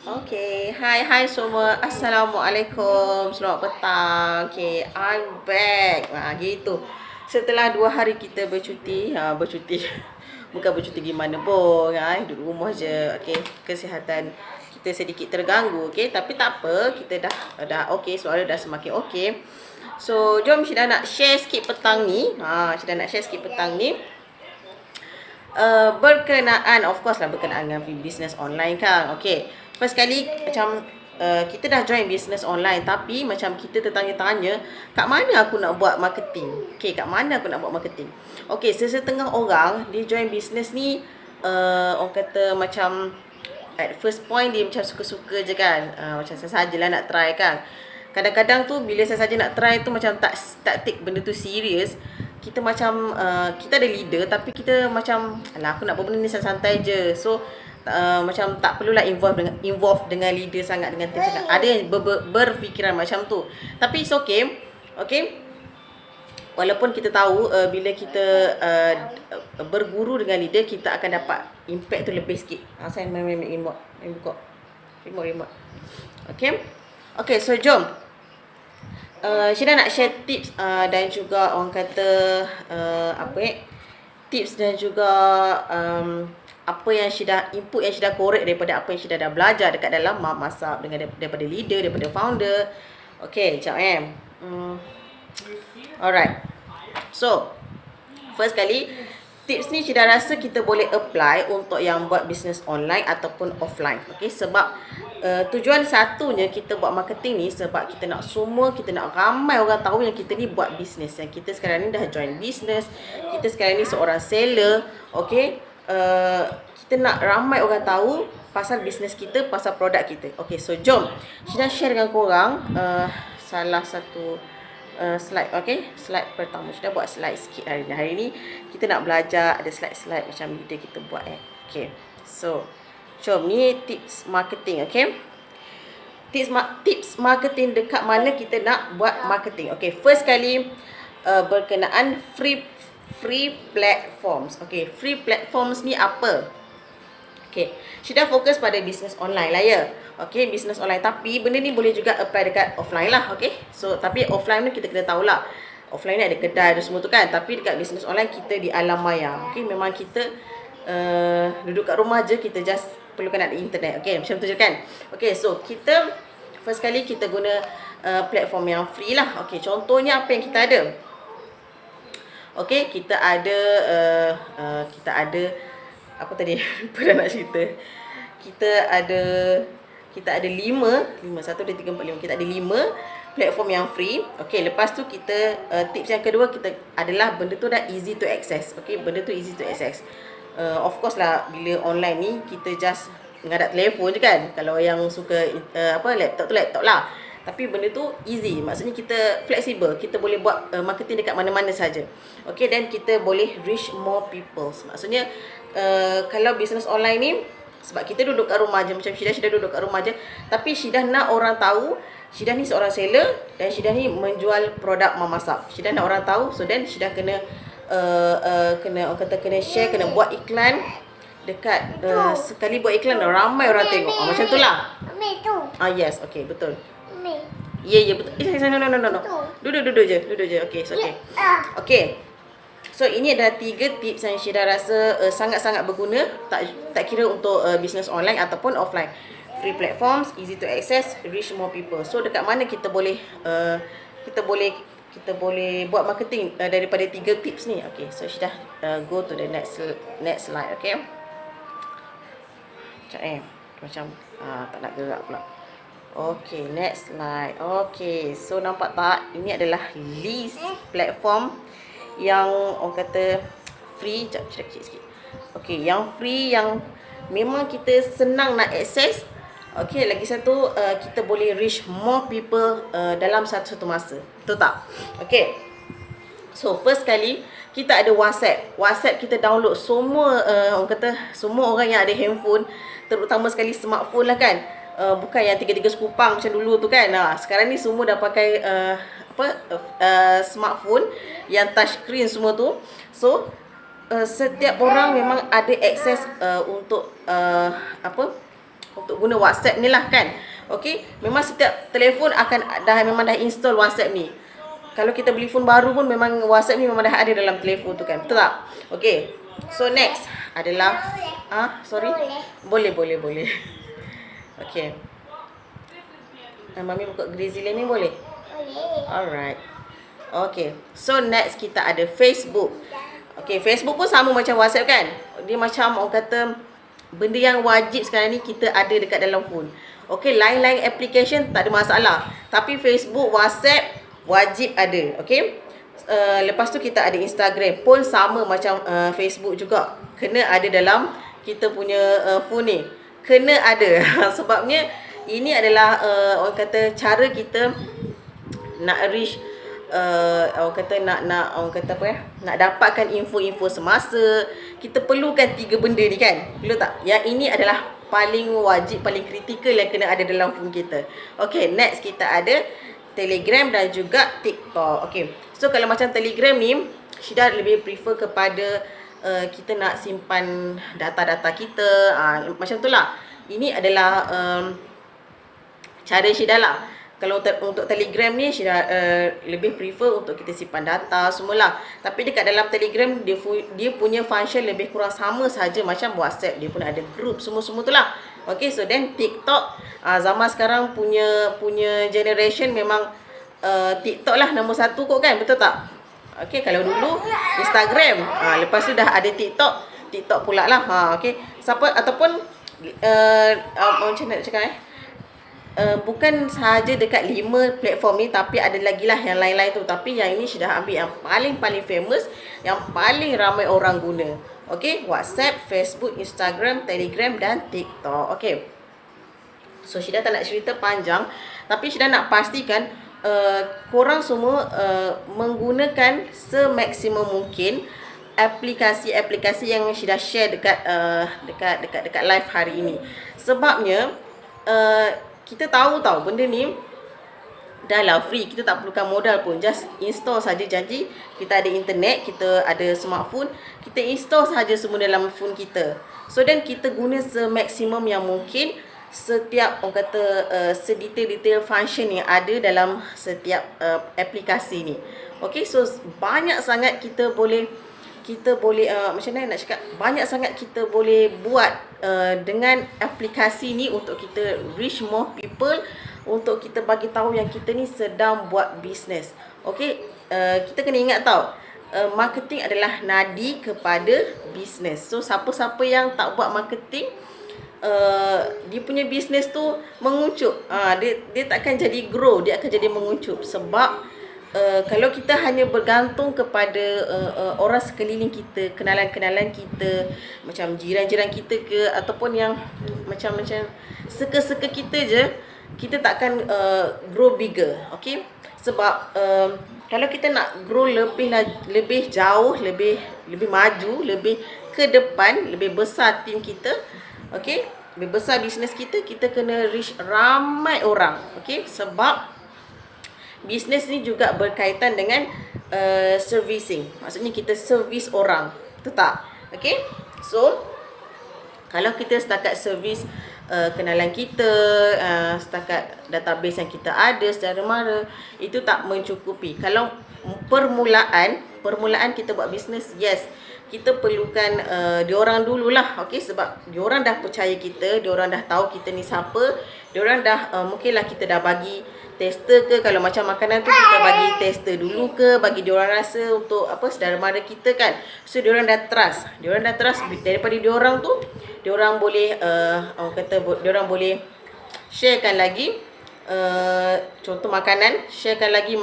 Okay, hai semua. Assalamualaikum. Selamat petang. Okay, I'm back. Gitu. Setelah 2 hari kita bercuti, bercuti. Bukan bercuti gimana pun, duduk rumah je. Okay, kesihatan kita sedikit terganggu. Okay, tapi tak apa. Kita dah okay, suara dah semakin okay. So, jom Syida nak share sikit petang ni. Syida nak share sikit petang ni. Berkenaan, of course lah berkenaan dengan business online kan. Okay, first kali macam kita dah join business online, tapi macam kita tertanya-tanya, kat mana aku nak buat marketing. Okay, kat mana aku nak buat marketing. Okay, sesetengah orang dia join business ni, orang kata macam at first point dia macam suka-suka je kan, macam sajalah nak try kan. Kadang-kadang tu bila saya saja nak try tu macam tak take benda tu serius. Kita macam kita ada leader, tapi kita macam alah, aku nak buat benda ni santai je. So macam tak perlulah involve dengan leader sangat, dengan tim sangat. Ada yang berfikiran macam tu. Tapi it's okay. Okay, walaupun kita tahu bila kita berguru dengan leader, kita akan dapat impact tu lebih sikit. Saya main remote, buka remote. Okay. Okay, so jom. Syeda nak share tips dan juga orang kata tips dan juga apa yang Syeda input, yang Syeda korek daripada apa yang Syeda dah belajar dekat dalam masak dengan daripada leader, daripada founder. Okay, jap alright. So, first kali, tips ni Syeda rasa kita boleh apply untuk yang buat business online ataupun offline. Okay, sebab tujuan satunya kita buat marketing ni sebab kita nak ramai orang tahu yang kita ni buat business, yang kita sekarang ni dah join business, kita sekarang ni seorang seller. Okay, kita nak ramai orang tahu pasal business kita, pasal produk kita. Okay, so jom Syeda share dengan korang salah satu slide. Okay, slide pertama. Sudah buat slide sikit hari ni. Hari ni kita nak belajar ada slide-slide macam video kita buat Okay, so jom ni tips marketing. Okay, tips marketing dekat mana kita nak buat marketing. Okay, first kali berkenaan free platforms. Okay, free platforms ni apa? Okay, Syeda fokus pada business online lah ya. Okay, business online. Tapi benda ni boleh juga apply dekat offline lah. Okay, so tapi offline ni kita kena tahulah. Offline ni ada kedai, ada semua tu kan. Tapi dekat business online kita di alam maya. Okay, memang kita duduk kat rumah je, kita just perlukan ada internet. Okay, macam tu je kan. Okay, so kita first kali kita guna platform yang free lah. Okay, contohnya apa yang kita ada. Okay, kita ada apa tadi? Lupa dah nak cerita. Kita ada 5, 1, 2, 3, 4, 5. Kita ada 5 platform yang free. Okay, lepas tu kita tips yang kedua kita adalah benda tu dah easy to access. Okay, benda tu easy to access. Of course lah, bila online ni kita just mengadap telefon je kan. Kalau yang suka laptop tu laptop lah. Tapi benda tu easy. Maksudnya kita fleksibel. Kita boleh buat marketing dekat mana-mana saja. Okay, dan kita boleh reach more people. Maksudnya kalau business online ni, sebab kita duduk kat rumah je, macam Syeda duduk kat rumah je, tapi Syeda nak orang tahu Syeda ni seorang seller dan Syeda ni menjual produk memasak. Syeda nak orang tahu, so then Syeda kena kena share, kena buat iklan dekat sekali buat iklan ramai orang tengok. Macam tu lah. Yes, okay, betul. Ya, betul. No. Duduk je. Okay, so okay. Okay. So ini adalah 3 tips yang Syeda rasa sangat-sangat berguna, tak kira untuk business online ataupun offline. Free platforms, easy to access, reach more people. So dekat mana kita boleh buat marketing daripada 3 tips ni. Okay, so Syeda go to the next slide. Okay, macam tak nak gerak pula. Okay, next slide. Okay, so nampak tak, ini adalah list platform yang orang kata free. Sekejap, kecil sikit. Okay, yang free, yang memang kita senang nak access. Okay, lagi satu, kita boleh reach more people dalam satu masa. Betul tak? Okay, so first kali kita ada WhatsApp. WhatsApp kita download semua, orang kata semua orang yang ada handphone, terutama sekali smartphone lah kan. Bukan yang 3 sekupang macam dulu tu kan. Sekarang ni semua dah pakai smartphone yang touch screen semua tu. So setiap orang memang ada akses untuk untuk guna WhatsApp ni lah kan. Okey, memang setiap telefon memang dah install WhatsApp ni. Kalau kita beli phone baru pun memang WhatsApp ni memang dah ada dalam telefon tu kan. Betul tak? Okey. So next adalah sorry. Boleh. Okey. Mami buka Grizzly ni boleh? Boleh. Alright. Okay. So next kita ada Facebook. Okay, Facebook pun sama macam WhatsApp kan? Dia macam orang kata benda yang wajib sekarang ni kita ada dekat dalam phone. Okay, lain-lain application tak ada masalah. Tapi Facebook, WhatsApp wajib ada. Okay. Lepas tu kita ada Instagram pun sama macam Facebook juga. Kena ada dalam kita punya phone ni. Kena ada. Sebabnya ini adalah orang kata cara kita nak reach orang kata nak dapatkan info-info semasa. Kita perlukan 3 benda ni kan. Perlu tak? Yang ini adalah paling wajib, paling kritikal yang kena ada dalam phone kita. Okay, next kita ada Telegram dan juga TikTok. Okay, so kalau macam Telegram ni, Syida lebih prefer kepada kita nak simpan data-data kita, macam tu lah. Ini adalah cara Syida lah. Kalau untuk Telegram ni Syida lebih prefer untuk kita simpan data semualah. Tapi dekat dalam Telegram dia punya function lebih kurang sama saja macam WhatsApp. Dia pun ada group semua-semua tu lah. Okay, so then TikTok, zaman sekarang punya generation memang TikTok lah nombor 1 kot kan, betul tak? Okay, kalau dulu Instagram, lepas tu dah ada TikTok pula lah. Okay, siapa ataupun macam nak cakap bukan sahaja dekat 5 platform ni, tapi ada lagi lah yang lain-lain tu. Tapi yang ini Syida ambil yang paling famous, yang paling ramai orang guna. Okay, WhatsApp, Facebook, Instagram, Telegram dan TikTok. Okay, so Syida tak nak cerita panjang, tapi Syida nak pastikan korang semua menggunakan semaksimum mungkin aplikasi-aplikasi yang Syida share dekat live hari ini. Sebabnya kita tahu benda ni dah lah free, kita tak perlukan modal pun, just install saja. Janji kita ada internet, kita ada smartphone, kita install saja semua dalam phone kita. So then kita guna semaksimum yang mungkin setiap orang kata sedetail-detail function yang ada dalam setiap aplikasi ni. Okay, so banyak sangat kita boleh macam mana nak cakap, banyak sangat kita boleh buat dengan aplikasi ni untuk kita reach more people, untuk kita bagi tahu yang kita ni sedang buat bisnes. Okay, kita kena ingat marketing adalah nadi kepada bisnes. So siapa-siapa yang tak buat marketing, dia punya bisnes tu menguncup, dia takkan jadi grow, dia akan jadi menguncup. Sebab kalau kita hanya bergantung kepada orang sekeliling kita, kenalan-kenalan kita, macam jiran-jiran kita ke, ataupun yang macam seka-seka kita je, kita takkan grow bigger. Okay, sebab kalau kita nak grow lebih jauh, lebih maju, lebih ke depan, lebih besar tim kita, okay, lebih besar bisnes kita, kita kena reach ramai orang. Okay, sebab bisnes ni juga berkaitan dengan servicing. Maksudnya kita servis orang. Betul tak? Okay, so kalau kita setakat servis kenalan kita, setakat database yang kita ada secara mara, itu tak mencukupi. Kalau permulaan kita buat bisnes, yes, kita perlukan diorang dululah. Okay, sebab diorang dah percaya kita, diorang dah tahu kita ni siapa, diorang dah mungkinlah kita dah bagi tester ke, kalau macam makanan tu kita bagi tester dulu ke, bagi diorang rasa untuk sedara mara kita kan. So diorang dah trust, daripada diorang tu, diorang boleh diorang boleh sharekan lagi contoh makanan, sharekan lagi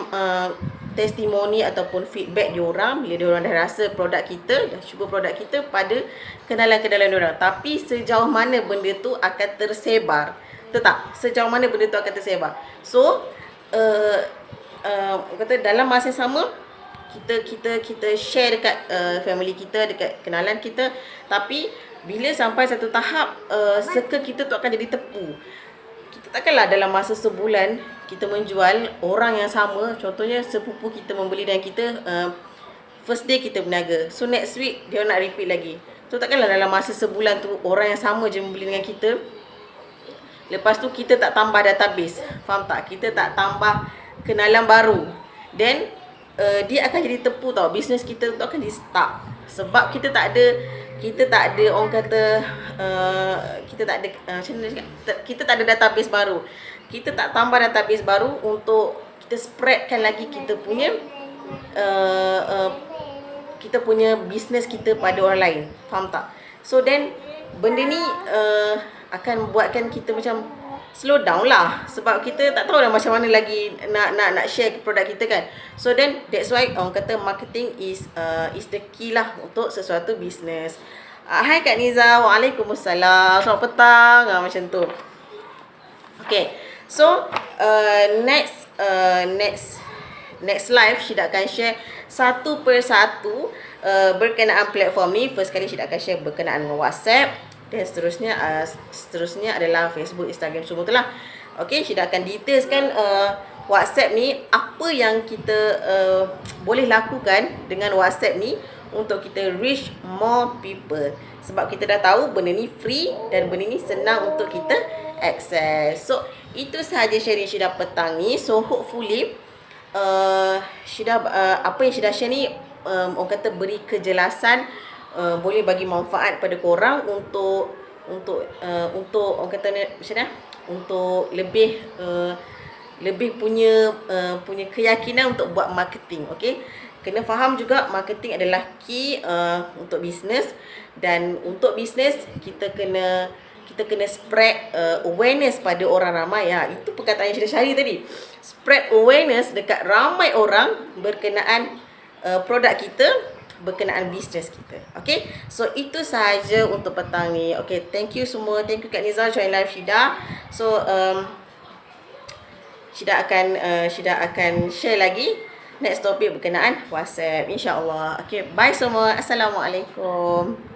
testimoni ataupun feedback diorang bila diorang dah rasa produk kita, dah cuba produk kita pada kenalan-kenalan diorang. Tapi sejauh mana benda tu akan tersebar, tak? Sejauh mana benda tu akan tersebar. So kata dalam masa yang sama kita share dekat family kita, dekat kenalan kita. Tapi bila sampai satu tahap circle kita tu akan jadi tepu. Kita takkanlah dalam masa sebulan kita menjual orang yang sama. Contohnya sepupu kita membeli dengan kita, first day kita berniaga, so next week dia nak repeat lagi. So takkanlah dalam masa sebulan tu orang yang sama je membeli dengan kita. Lepas tu kita tak tambah database. Faham tak? Kita tak tambah kenalan baru. Then dia akan jadi tepu tau. Bisnes kita tu akan jadi stuck. Sebab kita tak ada orang kata kita tak ada macam mana cakap, kita tak ada database baru. Kita tak tambah database baru untuk kita spreadkan lagi kita punya bisnes kita pada orang lain. Faham tak? So then benda ni akan buatkan kita macam slow down lah, sebab kita tak tahu dah macam mana lagi nak share produk kita kan. So then that's why orang kata marketing is the key lah untuk sesuatu bisnes. Hai Kak Niza, Waalaikumsalam, selamat petang, macam tu. Okay, so next live Syida akan share satu persatu berkenaan platform ni. First kali Syida akan share berkenaan dengan WhatsApp, dan seterusnya adalah Facebook, Instagram, semua tu lah. Okay, Syida akan detailskan WhatsApp ni, apa yang kita boleh lakukan dengan WhatsApp ni untuk kita reach more people. Sebab kita dah tahu benda ni free dan benda ni senang untuk kita access. So itu sahaja sharing Syida petang ni. So hopefully apa yang Syida share ni orang kata beri kejelasan, boleh bagi manfaat pada korang untuk orang kata macam mana, untuk lebih punya keyakinan untuk buat marketing. Okay, kena faham juga marketing adalah key untuk bisnes. Dan untuk bisnes kita kena spread awareness pada orang ramai. Itu perkataan yang saya cari tadi. Spread awareness dekat ramai orang berkenaan produk kita, berkenaan bisnes kita. Okay, so itu sahaja untuk petang ni. Okay, thank you semua. Thank you Kak Niza join live Syida. So Syida akan share lagi next topik berkenaan WhatsApp, insya-Allah. Okay, bye semua. Assalamualaikum.